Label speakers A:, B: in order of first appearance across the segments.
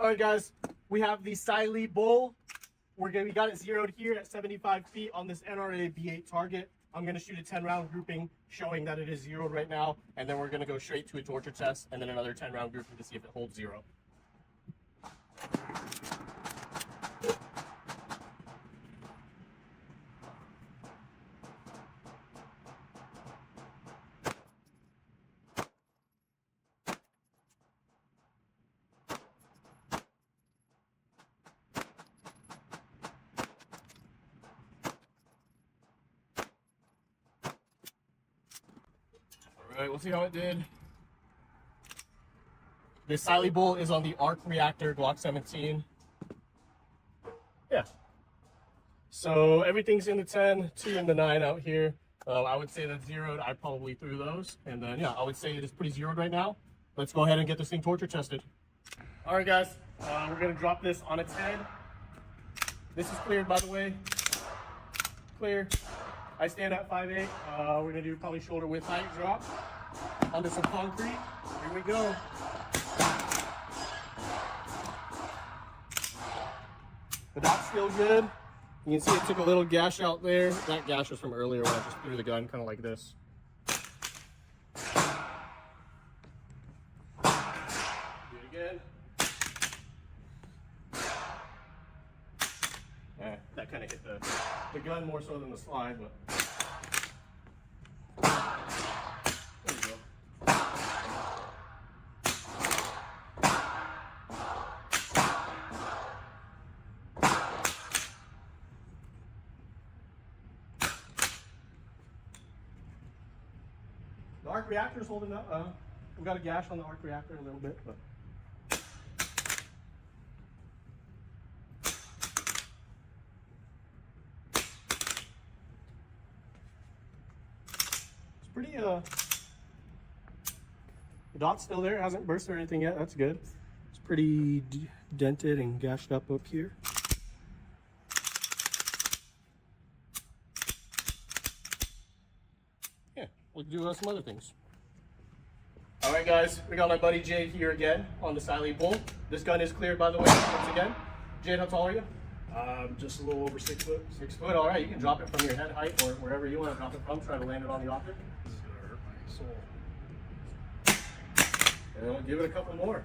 A: All right, guys, we have the Siley Bull. We got it zeroed here at 75 feet on this NRA B8 target. I'm going to shoot a 10-round grouping showing that it is zeroed right now, and then we're going to go straight to a torture test and then another 10-round grouping to see if it holds zero. All right, we'll see how it did. This Siley Bull is on the ARC reactor Glock 17. Yeah. So everything's in the 10, 2 in the 9 out here. I would say that's zeroed. I probably threw those. And then, yeah, I would say it is pretty zeroed right now. Let's go ahead and get this thing torture tested. All right, guys, we're going to drop this on its head. This is cleared, by the way. Clear. I stand at 5'8". We're going to do probably shoulder width height drop onto some concrete. Here we go. The dot's still good. You can see it took a little gash out there. That gash was from earlier when I just threw the gun kind of like this. Do it again. That kind of hit the gun more so than the slide, but there you go. The arc reactor is holding up. We got a gash on the arc reactor a little bit, but. Pretty, the dot's still there, it hasn't burst or anything yet, that's good. It's pretty dented and gashed up here. Yeah, we'll do some other things. All right, guys, we got my buddy Jade here again on the Siley Bull. This gun is cleared, by the way, once again. Jade, how tall are you?
B: Just a little over 6 foot.
A: 6 foot, all right. You can drop it from your head height or wherever you want to drop it from. Try to land it on the optic.
B: This is gonna hurt my soul.
A: And we'll give it a couple more.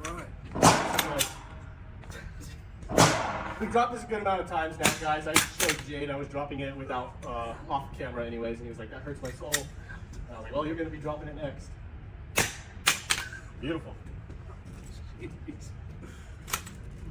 B: All right.
A: We dropped this a good amount of times now, guys. I showed Jade I was dropping it without off camera anyways, and he was like, that hurts my soul. And I was like, well, you're going to be dropping it next. Beautiful.
B: Jeez.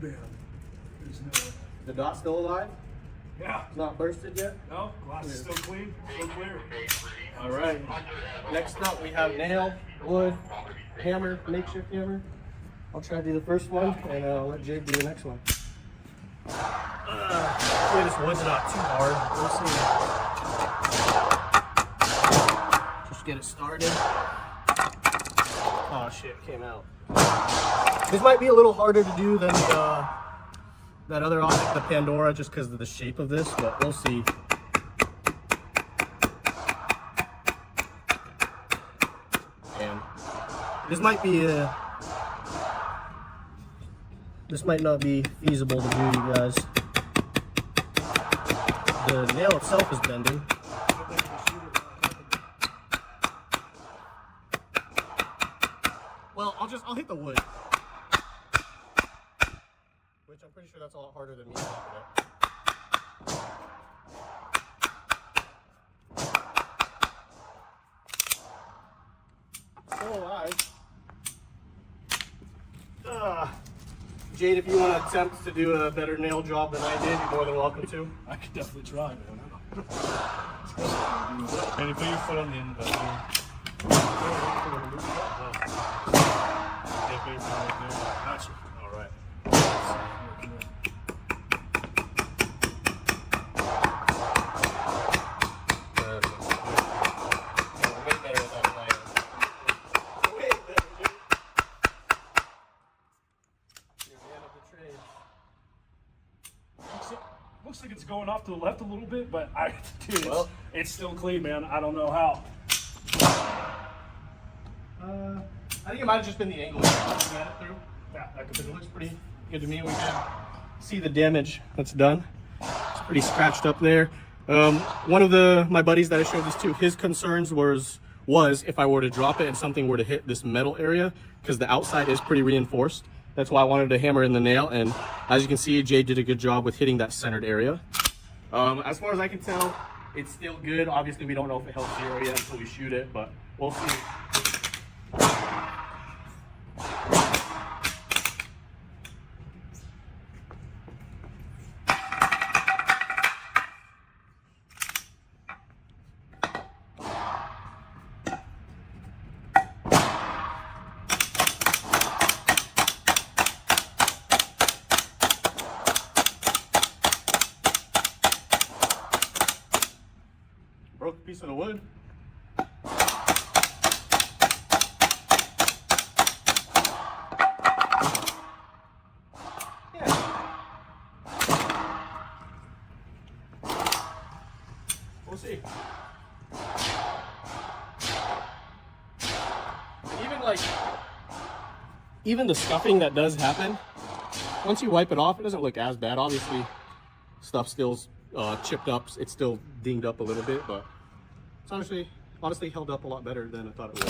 B: Man, there's no...
A: The dot's still alive?
B: Yeah.
A: It's not bursted yet?
B: No, glass is still clean, still clear.
A: All right. Next up, we have nail, wood, hammer, makeshift hammer. I'll try to do the first one, and I'll let Jade do the next one. Hopefully this wood's not too hard. We'll see. Just get it started. Oh shit, came out. This might be a little harder to do than that other optic, the Pandora, just because of the shape of this, but we'll see. And this might be this might not be feasible to do, you guys. The nail itself is bending. Well, I'll hit the wood. Which I'm pretty sure that's a lot harder than me dropping it. Still alive. Jade, if you want to attempt to do a better nail job than I did, you're more than welcome to.
B: I could definitely try, man. And you put your foot on the end of that thing. Yeah, put your foot right there. Gotcha. All right. Looks like it's going off to the left a little bit, but dude, it's still clean, man. I don't know how.
A: I think it might have just been the angle you ran it through.
B: Yeah, that could
A: Because
B: be.
A: it looks pretty good to me. We can see the damage that's done. It's pretty scratched up there. One of my buddies that I showed this to, his concerns was if I were to drop it and something were to hit this metal area, because the outside is pretty reinforced. That's why I wanted to hammer in the nail, and as you can see, Jay did a good job with hitting that centered area. As far as I can tell, it's still good. Obviously, we don't know if it held 0 yet until we shoot it, but we'll see. Broke a piece of the wood. Yeah. We'll see. Even the scuffing that does happen, once you wipe it off, it doesn't look as bad. Obviously, stuff still's chipped up, it's still dinged up a little bit, but it's honestly held up a lot better than I thought it would.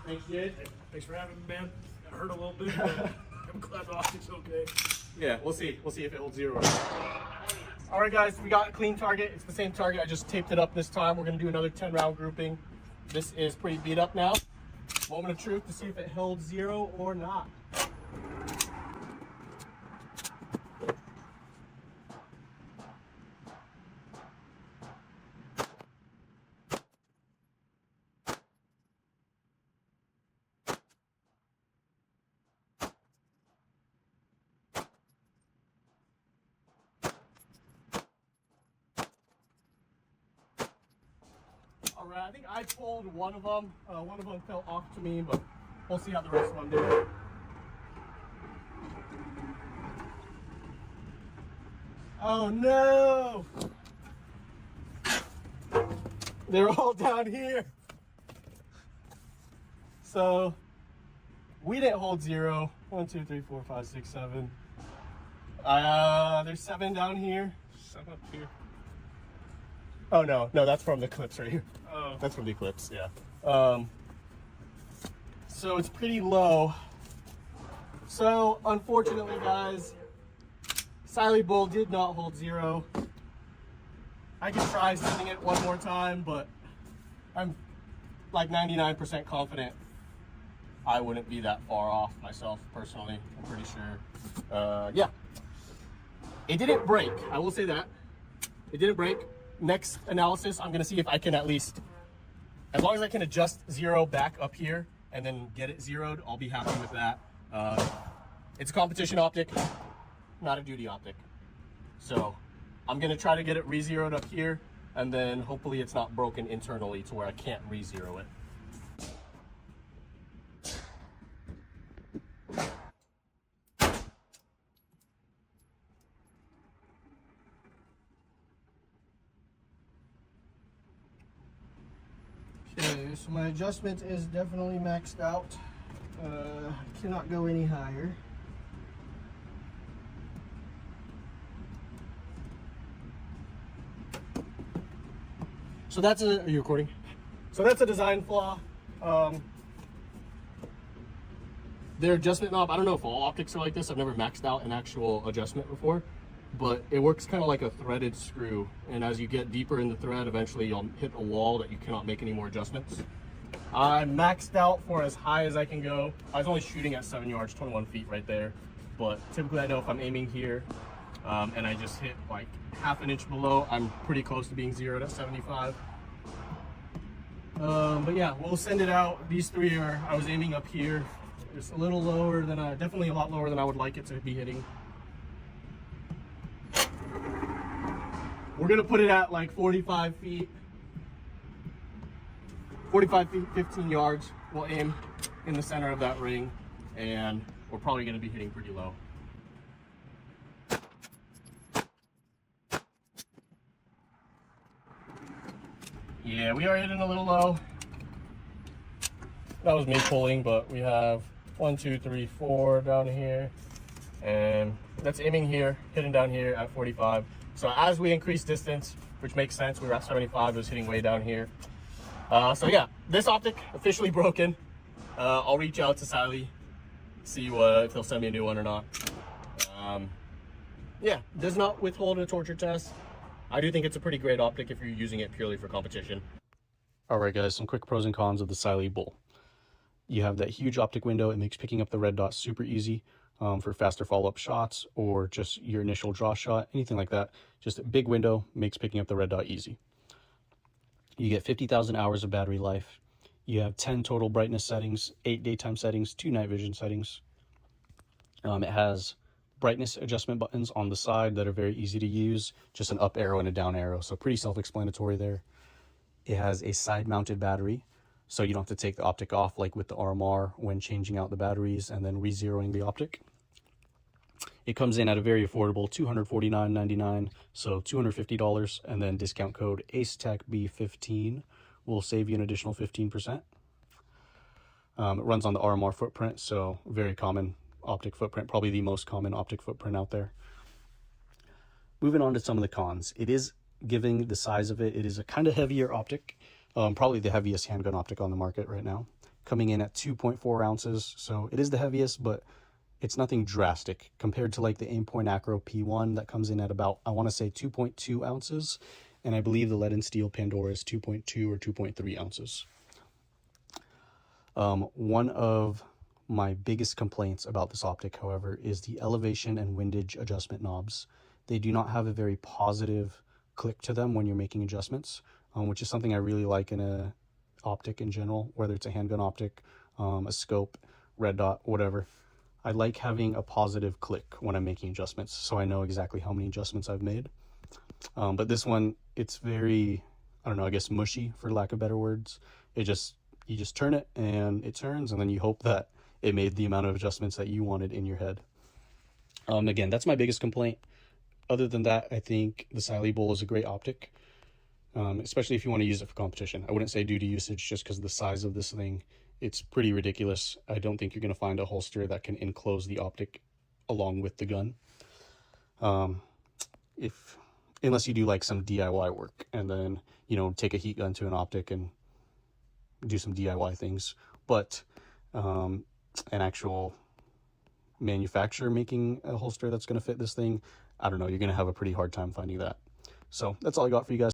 A: Thanks, Jay.
B: Thanks for having me, man. I hurt a little bit, but I'm glad the optic's okay.
A: Yeah, we'll see. We'll see if it holds 0 or not. All right, guys, we got a clean target. It's the same target. I just taped it up this time. We're gonna do another 10-round grouping. This is pretty beat up now. Moment of truth to see if it held 0 or not. All right, I think I pulled one of them. One of them fell off to me, but we'll see how the rest of them do. Oh no! They're all down here. So we didn't hold 0. 1, 2, 3, 4, 5, 6, 7. There's 7 down here.
B: 7 up here.
A: Oh no, that's from the clips right here.
B: Oh.
A: That's from the Eclipse, yeah. So it's pretty low. So unfortunately, guys, Siley Bull did not hold 0. I could try sending it one more time, but I'm like 99% confident I wouldn't be that far off myself personally. I'm pretty sure. Yeah, it didn't break. I will say that it didn't break. Next analysis, I'm gonna see if I can at least, as long as I can adjust 0 back up here and then get it zeroed, I'll be happy with that. It's a competition optic, not a duty optic. So I'm gonna try to get it re-zeroed up here, and then hopefully it's not broken internally to where I can't re-zero it. Okay, so my adjustment is definitely maxed out. Cannot go any higher. So that's are you recording? So that's a design flaw. Their adjustment knob, I don't know if all optics are like this. I've never maxed out an actual adjustment before, but it works kind of like a threaded screw. And as you get deeper in the thread, eventually you'll hit a wall that you cannot make any more adjustments. I maxed out for as high as I can go. I was only shooting at 7 yards, 21 feet right there. But typically I know if I'm aiming here and I just hit like half an inch below, I'm pretty close to being zeroed at 75. But yeah, we'll send it out. These three are, I was aiming up here. It's a little lower than definitely a lot lower than I would like it to be hitting. We're gonna put it at like 45 feet. 45 feet, 15 yards. We'll aim in the center of that ring, and we're probably gonna be hitting pretty low. Yeah, we are hitting a little low. That was me pulling, but we have 1, 2, 3, 4 down here. And that's aiming here, hitting down here at 45. So as we increase distance, which makes sense, we were at 75, it was hitting way down here. So yeah, this optic officially broken. I'll reach out to Sally, see if he'll send me a new one or not. Yeah, does not withhold a torture test. I do think it's a pretty great optic if you're using it purely for competition. Alright guys, some quick pros and cons of the Siley Bull. You have that huge optic window. It makes picking up the red dot super easy for faster follow-up shots or just your initial draw shot, anything like that. Just a big window makes picking up the red dot easy. You get 50,000 hours of battery life. You have 10 total brightness settings, 8 daytime settings, 2 night vision settings. It has brightness adjustment buttons on the side that are very easy to use, just an up arrow and a down arrow, so pretty self-explanatory there. It has a side-mounted battery, so you don't have to take the optic off like with the RMR when changing out the batteries and then re-zeroing the optic. It comes in at a very affordable $249.99, so $250, and then discount code ACETECHB15 will save you an additional 15%. It runs on the RMR footprint, so very common optic footprint, probably the most common optic footprint out there. Moving on to some of the cons. It is, given the size of it, it is a kind of heavier optic, probably the heaviest handgun optic on the market right now, coming in at 2.4 ounces. So it is the heaviest, but it's nothing drastic compared to like the Aimpoint Acro P1 that comes in at about, I want to say 2.2 ounces. And I believe the Lead and Steel Pandora is 2.2 or 2.3 ounces. One of my biggest complaints about this optic, however, is the elevation and windage adjustment knobs. They do not have a very positive click to them when you're making adjustments, which is something I really like in a optic in general, whether it's a handgun optic, a scope, red dot, whatever. I like having a positive click when I'm making adjustments, so I know exactly how many adjustments I've made. But this one, it's very, I don't know, I guess mushy, for lack of better words. You just turn it and it turns, and then you hope that it made the amount of adjustments that you wanted in your head. Again, that's my biggest complaint. Other than that, I think the Siley Bull is a great optic, especially if you want to use it for competition. I wouldn't say duty usage just because of the size of this thing. It's pretty ridiculous. I don't think you're going to find a holster that can enclose the optic along with the gun. Unless you do like some DIY work and then, you know, take a heat gun to an optic and do some DIY things. But an actual manufacturer making a holster that's going to fit this thing, I don't know, you're going to have a pretty hard time finding that. So that's all I got for you guys.